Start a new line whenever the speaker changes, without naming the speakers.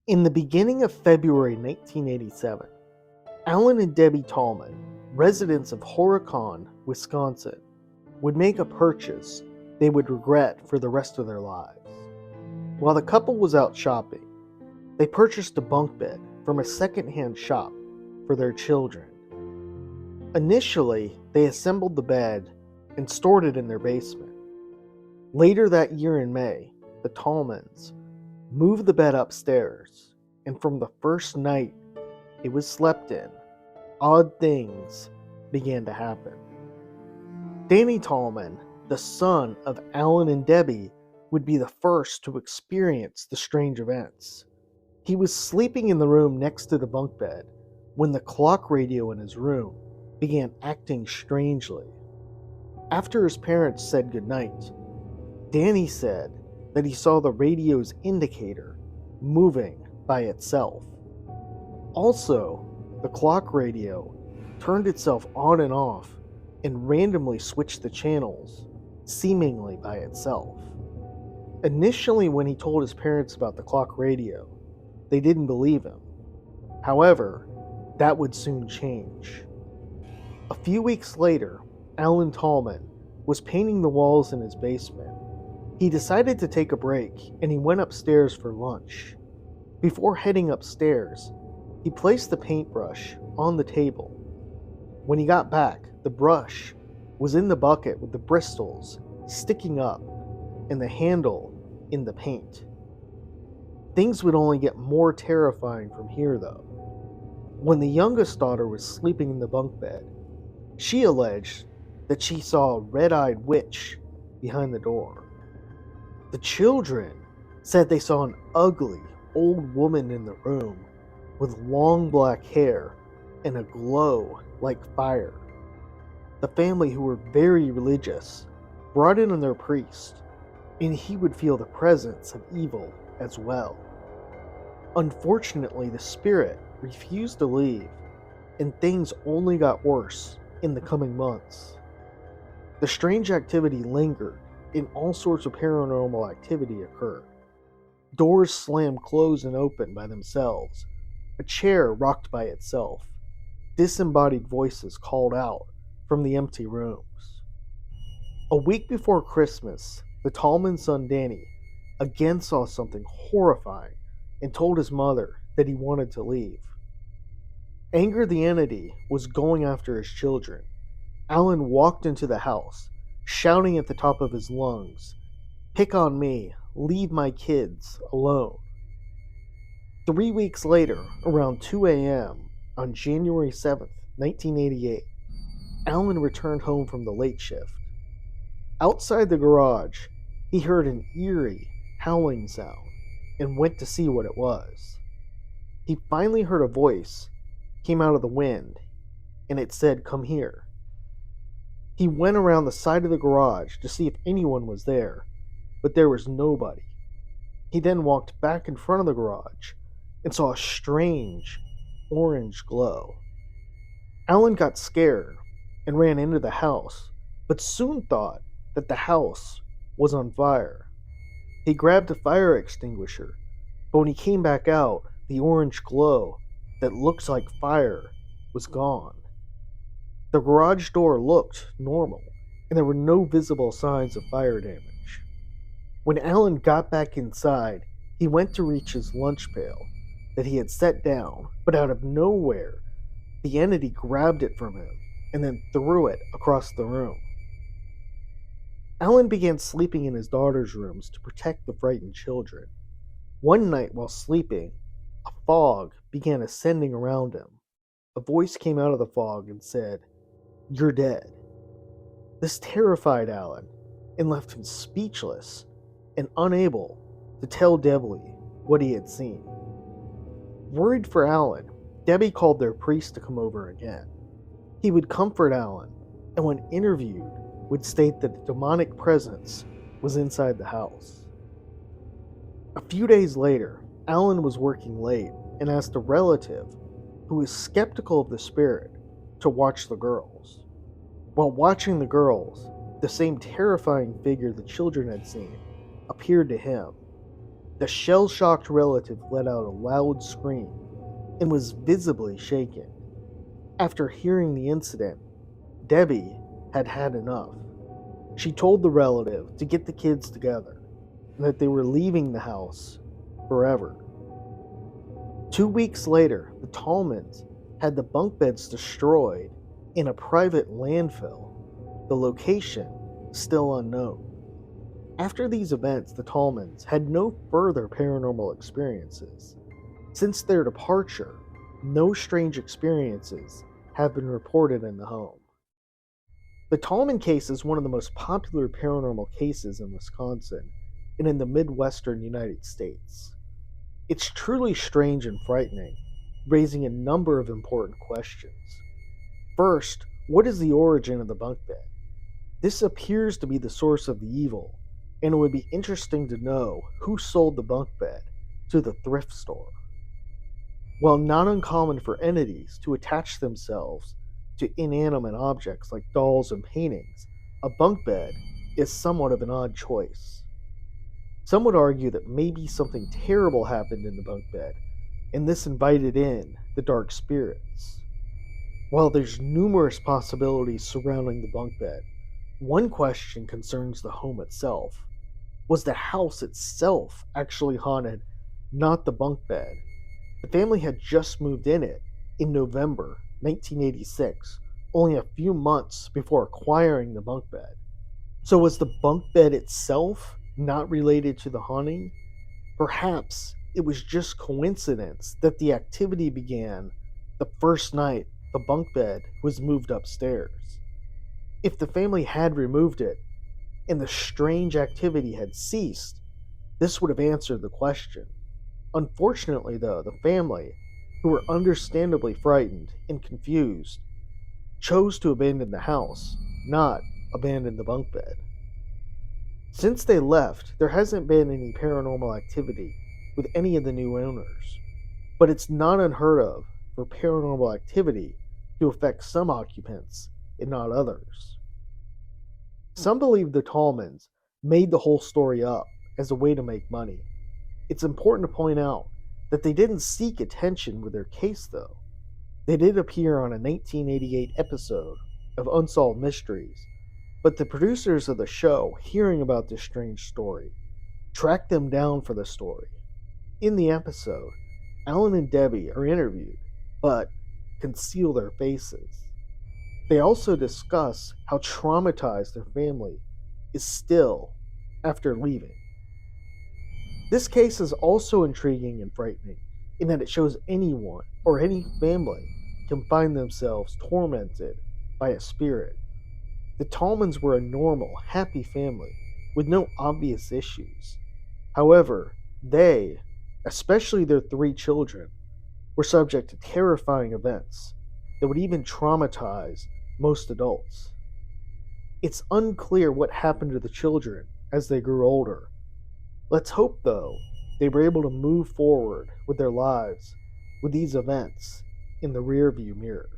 In the beginning of February 1987, Alan and Debbie Tallman, residents of Horicon, Wisconsin, would make a purchase they would regret for the rest of their lives. While the couple was out shopping, they purchased a bunk bed from a second-hand shop for their children. Initially, they assembled the bed and stored it in their basement. Later that year in May, the Tallmans moved the bed upstairs, and from the first night it was slept in, odd things began to happen. Danny Tallman, the son of Alan and Debbie, would be the first to experience the strange events. He was sleeping in the room next to the bunk bed when the clock radio in his room began acting strangely. After his parents said goodnight, Danny said that he saw the radio's indicator moving by itself. Also, the clock radio turned itself on and off and randomly switched the channels, seemingly by itself. Initially, when he told his parents about the clock radio, they didn't believe him. However, that would soon change. A few weeks later, Alan Tallman was painting the walls in his basement. He decided to take a break and he went upstairs for lunch. Before heading upstairs, he placed the paintbrush on the table. When he got back, the brush was in the bucket with the bristles sticking up and the handle in the paint. Things would only get more terrifying from here, though. When the youngest daughter was sleeping in the bunk bed, she alleged that she saw a red-eyed witch behind the door. The children said they saw an ugly old woman in the room with long black hair and a glow like fire. The family, who were very religious, brought in their priest, and he would feel the presence of evil as well. Unfortunately, the spirit refused to leave, and things only got worse in the coming months. The strange activity lingered, and all sorts of paranormal activity occurred. Doors slammed closed and open by themselves. A chair rocked by itself. Disembodied voices called out from the empty rooms. A week before Christmas, the Tallman son Danny again saw something horrifying and told his mother that he wanted to leave. Angered, the entity was going after his children. Alan walked into the house, shouting at the top of his lungs, "Pick on me, leave my kids alone." 3 weeks later, around 2 a.m., on January 7th, 1988, Alan returned home from the late shift. Outside the garage, he heard an eerie howling sound and went to see what it was. He finally heard a voice came out of the wind, and it said, "Come here." He went around the side of the garage to see if anyone was there, but there was nobody. He then walked back in front of the garage and saw a strange orange glow. Alan got scared and ran into the house, but soon thought that the house was on fire. He grabbed a fire extinguisher, but when he came back out, the orange glow that looked like fire was gone. The garage door looked normal, and there were no visible signs of fire damage. When Alan got back inside, he went to reach his lunch pail that he had set down, but out of nowhere, the entity grabbed it from him and then threw it across the room. Alan began sleeping in his daughter's rooms to protect the frightened children. One night while sleeping, a fog began ascending around him. A voice came out of the fog and said, "You're dead." This terrified Alan and left him speechless and unable to tell Debbie what he had seen. Worried for Alan, Debbie called their priest to come over again. He would comfort Alan, and when interviewed, would state that the demonic presence was inside the house. A few days later, Alan was working late and asked a relative who was skeptical of the spirit to watch the girls. While watching the girls, the same terrifying figure the children had seen appeared to him. The shell-shocked relative let out a loud scream and was visibly shaken. After hearing the incident, Debbie had had enough. She told the relative to get the kids together and that they were leaving the house forever. 2 weeks later, the Tallmans had the bunk beds destroyed in a private landfill, the location still unknown. After these events, the Tallmans had no further paranormal experiences. Since their departure, no strange experiences have been reported in the home. The Tallman case is one of the most popular paranormal cases in Wisconsin and in the Midwestern United States. It's truly strange and frightening, raising a number of important questions. First, what is the origin of the bunk bed? This appears to be the source of the evil, and it would be interesting to know who sold the bunk bed to the thrift store. While not uncommon for entities to attach themselves to inanimate objects like dolls and paintings, a bunk bed is somewhat of an odd choice. Some would argue that maybe something terrible happened in the bunk bed, and this invited in the dark spirits. While there's numerous possibilities surrounding the bunk bed, one question concerns the home itself. Was the house itself actually haunted, not the bunk bed? The family had just moved in November 1986, only a few months before acquiring the bunk bed. So was the bunk bed itself not related to the haunting? Perhaps it was just coincidence that the activity began the first night the bunk bed was moved upstairs. If the family had removed it and the strange activity had ceased, this would have answered the question. Unfortunately, though, the family, who were understandably frightened and confused, chose to abandon the house, not abandon the bunk bed. Since they left, there hasn't been any paranormal activity with any of the new owners, but it's not unheard of for paranormal activity to affect some occupants and not others. Some believe the Tallmans made the whole story up as a way to make money. It's important to point out that they didn't seek attention with their case, though. They did appear on a 1988 episode of Unsolved Mysteries, but the producers of the show, hearing about this strange story, tracked them down for the story. In the episode, Alan and Debbie are interviewed, but conceal their faces. They also discuss how traumatized their family is still after leaving. This case is also intriguing and frightening in that it shows anyone or any family can find themselves tormented by a spirit. The Tallmans were a normal, happy family with no obvious issues. However, they, especially their 3 children, were subject to terrifying events that would even traumatize most adults. It's unclear what happened to the children as they grew older. Let's hope, though, they were able to move forward with their lives with these events in the rearview mirror.